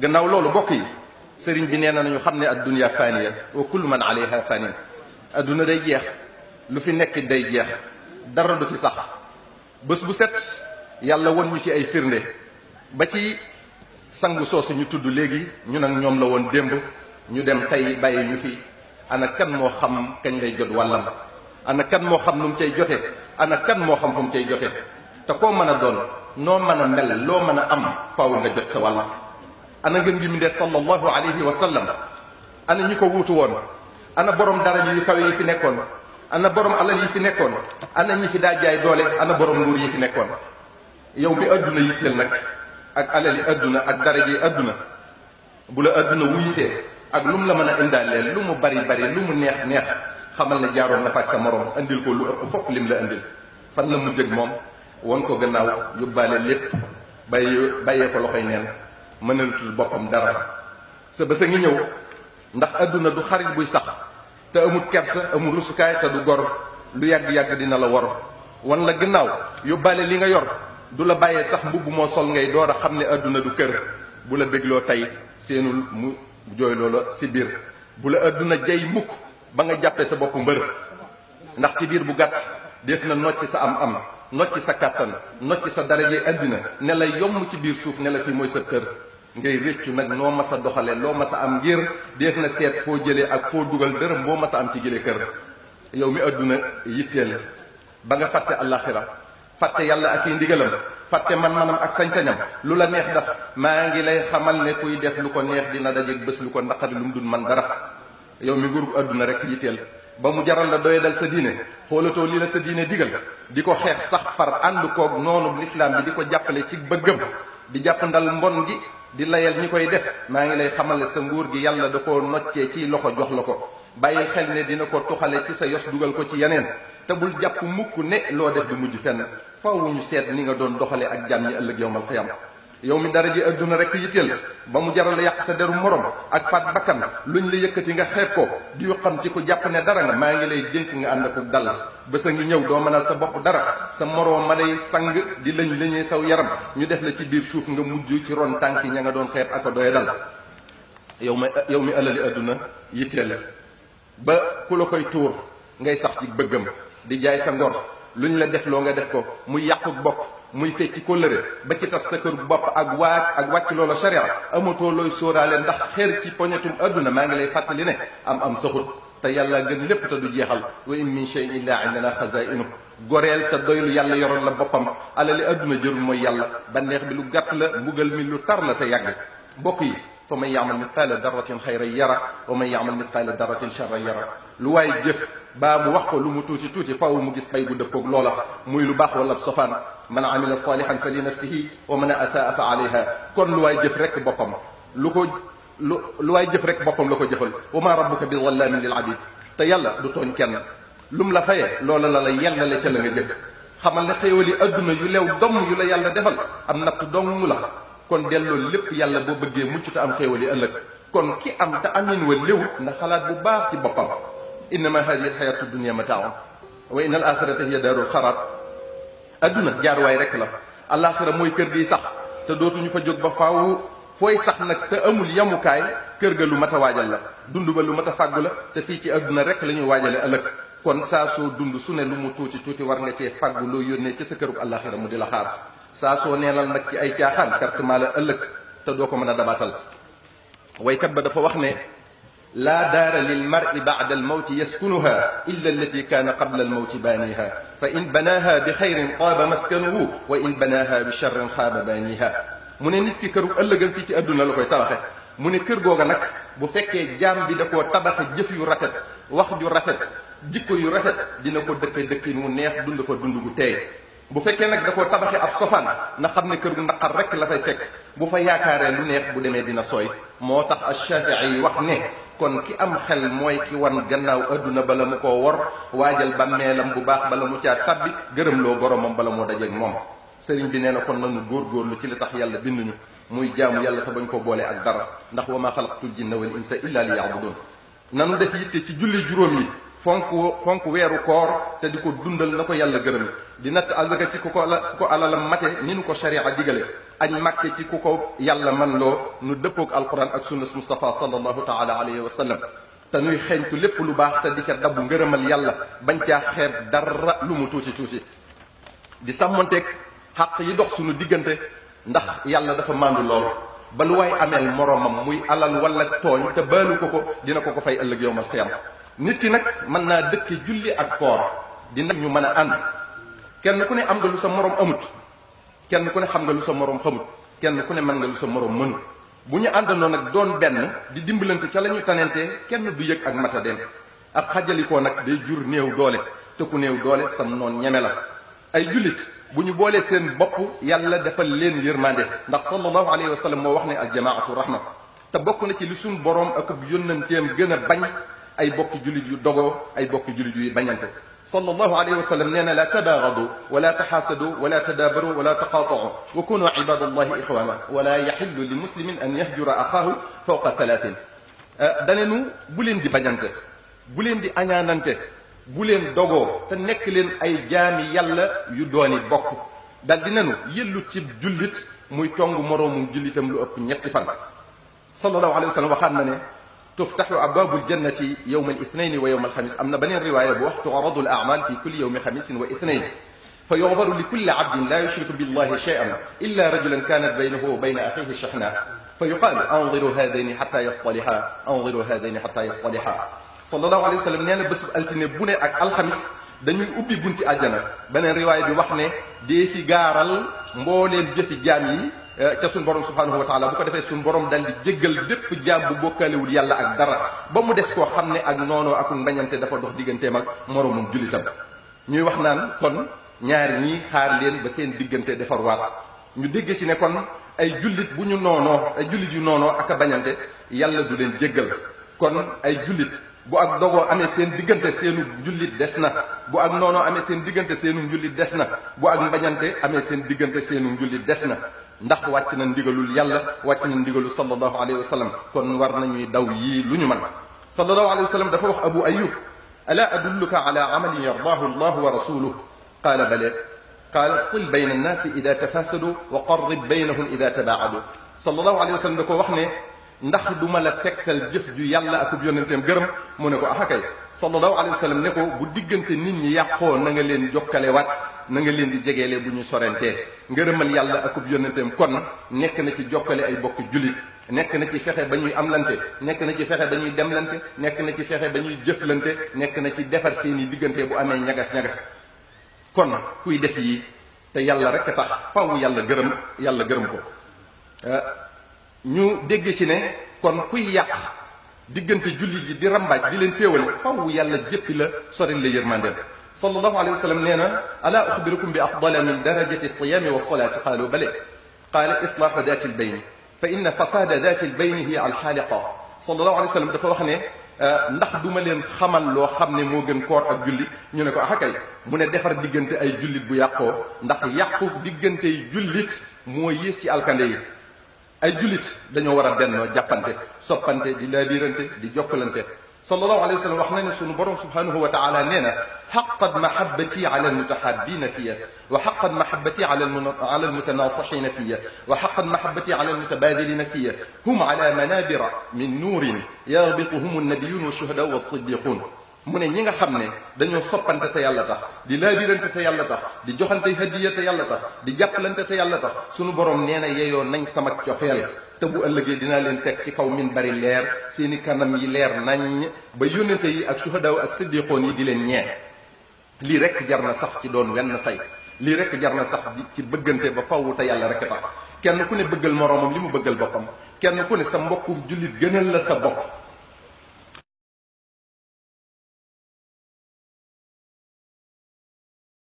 gannaaw loolu bokk yi sëriñ bi nee na nañu xam ne addunya faniya wa kullu man alayha fanin adduna day jeex lu fi nekk day jeex dara du fi sax bés bu set yàlla won ñu ci ay firnde ba ci sangu soosu ñu tudd léegi ñu nag ñoom la woon démb ñu dem tey bàyyi ñu fi ana kan moo xam kañ lay jot wàllam ana kan moo xam nu mu cay jote ana kan moo xam fu mu cay jote te koo mën a doon noo mën a mel loo mën a am faaw nga jot sa wàll ana ngeen gi mu def sallallahu alayhi wa sallam ana ñi ko wuutu woon ana borom daraja yu kawe yi fi nekkoon ana borom alal yi fi nekkoon ana ñi fi daa jaay doole ana borom nguur yi fi nekkoon yow mi adduna yitteel nag ak alal yi adduna ak daraja yi adduna bu la adduna wuyisee ak lu mu la mën a indaaleel lu mu bari bari lu mu neex neex xamal ne jaaroon na fa ak sa morom andil ko lu ëpp fopp lim la andil fan la mu jëg moom won ko gannaaw yóbbaale lépp bàyyee ko loxoy neen mënalatul boppam dara sa bés a ngi ñëw ndax adduna du xarit buy sax te amul kersa amul rusukaay te du gor lu yàgg-yàgg dina la wor wan la gannaaw yóbbaale li nga yor du la bàyyee sax mbubb moo sol ngay door a xam ne adduna du kër bu la bégloo tey seenul mu jooy loola si biir bu la adduna jay mukk ba nga jàppee sa bopp mbër ndax ci diir bu gàtt def na nocc sa am-am nocc sa kàttan nocc sa daraje addina ne la yomb ci biir suuf ne la fi mooy sa kër ngay réccu nag noo mas a doxale loo mas a am ngir def na seet foo jëlee ak foo dugal dërëm boo mas a am ci jëlee kër yow mi adduna yitteel ba nga fàtte àllaaxira fàtte yàlla ak i ndigalam fàtte man-manam ak sañ-sañam lu la neex daf maa ngi lay xamal ne kuy def lu ko neex dina dajeeg bés lu ko naqari lu mu dul man dara yow mi nguurug adduna rek yitteel ba mu jaral la doyadal sa diine xoolatoo li la sa diine digal di ko xeex sax far ànd koog noonu lislaam bi di ko jàppale ci bëggam di jàpp ndal mbon gi di layal ñi koy def maa ngi lay xamal ne sa nguur gi yàlla da koo noccee ci loxo jox la ko bàyyil xel ne dina ko tuxale ci sa yos dugal ko ci yeneen te bul jàpp mukk ne loo def du mujj fenn faaw ñu seet ni nga doon doxale ak jàmm ñi ëllëg yowmal xiyam yow mi dara ji adduna rek yitteel ba mu jaral la yàq sa deru morom ak faat bakkan luñ la yëkkati nga xeeb ko di yu xam ci ko jàpp ne dara nga maa ngi lay dénk nga ànd ak dal bés a ngi ñëw doo mënal sa bopp dara sa moroom ma lay sang di lañ lañee saw yaram ñu def la ci biir suuf nga mujj ci ron tànk ña nga doon xeeb ak a doye dal yow mi alali adduna yitteel ba ku la koy tuur ngay sax ci bëggam di jaay sa ngor luñ la def loo nga def ko muy yàqu bokk muy fecci kóllëre ba ci tas sa kër bopp ak wàcc loola sharia amatoo looy sóoraale ndax xeer ci poñetum adduna maa ngi lay fàttali ne am saxut te yàlla gën lépp te du jeexal wa in min shay'in illa indana xazaa'inu goreel te doylu yàlla yoroon la boppam alali adduna jërul mooy yàlla banneex bi lu gàtt la mbugal mi lu tar la te yàgg bokk yi fa man ya'mal mithqaala darratin xayran yara wa man ya'mal mithqaala darratin sharran yara lu waay jëf baa mu wax ko lu mu tuuti tuuti faaw mu gis pay bu dëppoog loola muy lu baax wala sofaan man amila salihan fa li nafsihi wa man asaa fa alayha kon lu waay jëf rek boppam lu waay jëf rek boppam la ko jëfal wa ma rabbuka bi zallamin lil abid te yàlla du tooñ kenn lu mu la fayee loola la yellale ca la nga jëf xamal ne xéewali adduna yu leew domm yu la yàlla defal am natt dong la kon delloo lépp yàlla boo bëggee mucc te am xéewali ëllëg kon ki am te amin wa léwut ndax xalaat bu baax ci boppam innama hadihi alxayatu dunia mataaun wa inna al axirata hiya daarul xaraab adduna jaaruwaay rek la alaxira mooy kër gi sax te dootuñu fa jóg ba faaw fooy sax nag te amul yamukaay kër ga lu mat a waajal la dund ba lu mat a fàggu la te fii ci adduna rek la ñuy waajale ëllëg kon saa soo dund su ne lu mu tuuti tuuti war nga cee fàggu loo yónnee ci sa kërug alaxira mu di la xaar saa soo neenal nag ci ay caaxaan pertement la ëllëg te doo ko mën a dabaatal waykat ba dafa wax ne laa daara lil mar'i ba'da al mawti yaskunuha illa allati kaana qabla al mawti baaniha fa in banaaha bi xayrin taaba maskanuhu wa in banaaha bi sharrin xaaba baaniha mu ne nit ki këru ëllëgam fii ci adduna la koy tabaxe mu ne kër googa nag bu fekkee jaam bi da koo tabaxe jëf yu rafet wax ju rafet jikko yu rafet dina ko dëkke dëkkin wu neex dund fa dund gu teey bu fekkee nag da koo tabaxe ab sofaan na xam ne kër gu naqar rek la fay fekk bu fa yaakaaree lu neex bu demee dina sooy moo tax Ash-Shaafi'i yi wax ne kon ki am xel mooy ki wan gannaaw adduna bala mu koo wor waajal bàmmeelam bu baax bala mu caa tabbi gërëm loo boromam bala moo dajeeg moom sëriñ bi nee na kon nanu góorgóorlu ci li tax yàlla binduñu muy jaamu yàlla te bañ ko boole ak dara ndax wa ma xalaqtul jinna wal insa illa li ya'budun nanu def yitte ci julli juróom yi fonk weeru koor te di ko dundal na ko yàlla gërëm, di natt azaka ci ku ko alalam mate ni nu ko sharia digale, añ màkke ci ku ko yàlla man loo nu dëppoog alquran ak sunna Mustafa sallallahu taala alayhi wa sallam, te nuy xeeñtu lépp lu baax te di ca dabbu ngërëmal yàlla bañ caa xeeb dara lu mu tuuti tuuti, di sàmmonteeg xaq yi dox suñu diggante ndax yàlla dafa màndu lool ba lu waay ameel moroomam muy alal wala tooñ te baalu ko dina ko fay ëllëg yowmal xiyam. nit ki nag mën naa dëkke julli ak koor dina ñu mën a ànd, kenn ku ne am nga lu sa moroom amut, kenn ku ne xam nga lu sa moroom xamut, kenn ku ne mën nga lu sa moroom mënut. bu ñu àndandoo nag doon benn di dimbalante ca la ñu tanentee kenn du yëg ak matadeem. ak xajalikoo nag day jur néew doole te ku néew doole sam noon ñeme la. ay jullit bu ñu boolee seen bopp yàlla defal leen yërmande ndax sallallahu alayhi wa sallam moo wax ne aljamaatu rahma, te bokk na ci li suñ boroom ak yónnanteem gën a bañ ay bokki jullit yu dogoo, ay bokki jullit yuy bañante. sallallahu alayhi wa sallam nee na la tabaagadu wala taxaasadu wala tadaabaru wala taqaatau wa kunu ibadallahi ixwana wala yaxillu li muslimin an yahjura axaahu fawqa thalathin. dane nu bu leen di bañante, bu leen di añaanante, bu leen dogoo te nekk leen ay jaami yàlla yu dooni bokk. dal di nenu yëllut ci jullit muy tong moroomu jullitam lu ëpp ñetti fan. sallallahu alayhi wa sallam waxaat na ne tuftaxu abwaabu ljannati yowma alithnayni wa yowma alxamis. am na beneen riwaaya bu wax tu'radu al-a'maal fi kulli yowmi xamisin wa ithnayn fa yughfaru li kulli abdin la yushriku billahi shay'an illa rajulan kanat baynahu wa bayna axihi shahna fa yuqaalu anziru haadayni xatta yastaliha anziru haadayni xatta yastaliha. sallallahu alayhi wa sallam nee na bés bu altine bu ne ak alxamis dañuy ubbi bunti àjjana. beneen riwaaya bi wax ne dee fi gaaral mbooleem jëfi jaam yi ca suñ borom subhanahu wa taala. bu ko defee suñ borom dal di jéggal bépp jaam bu bokkaalewul yàlla ak dara ba mu des koo xam ne ak noonoo ak mbañante dafa dox digganteem ak moroomum jullitam. ñuy wax naan kon ñaar ñii xaar leen ba seen diggante defar waat. ñu dégg ci ne kon ay jullit bu ñu noonoo, ay jullit yu noonoo ak a bañante yàlla du leen jéggal. kon ay jullit bu ak dogoo amee seen diggante seenu njullit des na, bu ak noonoo amee seen diggante seenu njullit des na, bu ak mbañante amee seen diggante seenu njullit des na. ndax wàcc na ndigalul yàlla, wàcc na ndigalul sallallahu alayhi wa sallam. kon war nañuy daw yii lu ñu mën. sallallahu alayhi wa sallam dafa wax abu ayub ala adulluka ala amalin yardaahu allahu wa rasuluhu qaala bale qaala sil bayna annaasi ida tafasadu wa qarrib baynahum ida tabaadu. sallallahu alayhi wa sallam da ko wax ne ndax du ma la tegtal jëf ju yàlla akub yonenteem gërëm. mu ne ko axakay. sallallahu alayhi wa sallam ne ko bu diggante nit ñi yàqoo na nga leen jokkalewaat, na nga leen di jegeele bu ñu sorentee. ngërëmal yàlla akub yonenteem kon nekk na ci jokkale ay bokk jullit, nekk na ci fexe ba ñuy amlante, nekk na ci fexe ba ñuy demlante, nekk na ci fexe ba ñuy jëflante, nekk na ci defar seeni diggante bu amee ñagas-ñagas. kon kuy def yi te yàlla rek tax faw yàlla gërëm ko. ñu dégg ci ne kon kuy yàq diggante jullit yi di rambaaj di leen féewale faw yàlla jëppi la sori la yërmandeem. sallallahu alayhi wa sallam nee na ala uxbirukum bi afdala min darajati alsiyaami walsalaati qaalu bale qaala islaaxu daati albayni fa inna fasaada daati albayni hiya alxaaliqa. sallallahu alayhi wa sallam dafa wax ne ndax duma leen xamal loo xam ne moo gën koor ak julli. ñu ne ko axakay. mu ne defar diggante ay jullit bu yàqoo ndax yàqu diggante yi jullit moo yées ci alkande yi. ay jullit dañoo war a bennoo jàppante, soppante, di laabiirante, di jokkalante. sallallahu alayhi wa sallam wax na ne sunu borom subhanahu wa taala nee na xaqat mahabbati ala almutahabina fiya wa xaqat mahabbati ala almutanasixina fiya wa xaqat mahabbati ala almutabadilina fiya hum ala manabira min nuurin yarbituhum annabiyun wa shuhada wa siddiqun. mu ne ñi nga xam ne dañoo soppante te yàlla tax, di laabirante te yàlla tax, di joxante hadiya te yàlla tax, di jàppalante te yàlla tax, sunu borom nee na yeyoo nañ sama cofeel te bu ëllëgee dinaa leen teg ci kaw min bari leer, seeni kanam yi leer nañ ba yónnente yi ak suhadaaw ak siddiqoon yi di leen ñee. lii rek jar na sax ci doon wenn say, lii rek jar na sax ci bëggante ba faww te yàlla rek tax. kenn ku ne bëggal moroomam li mu bëggal boppam, kenn ku ne sa mbokkum jullit gënal la sa bopp.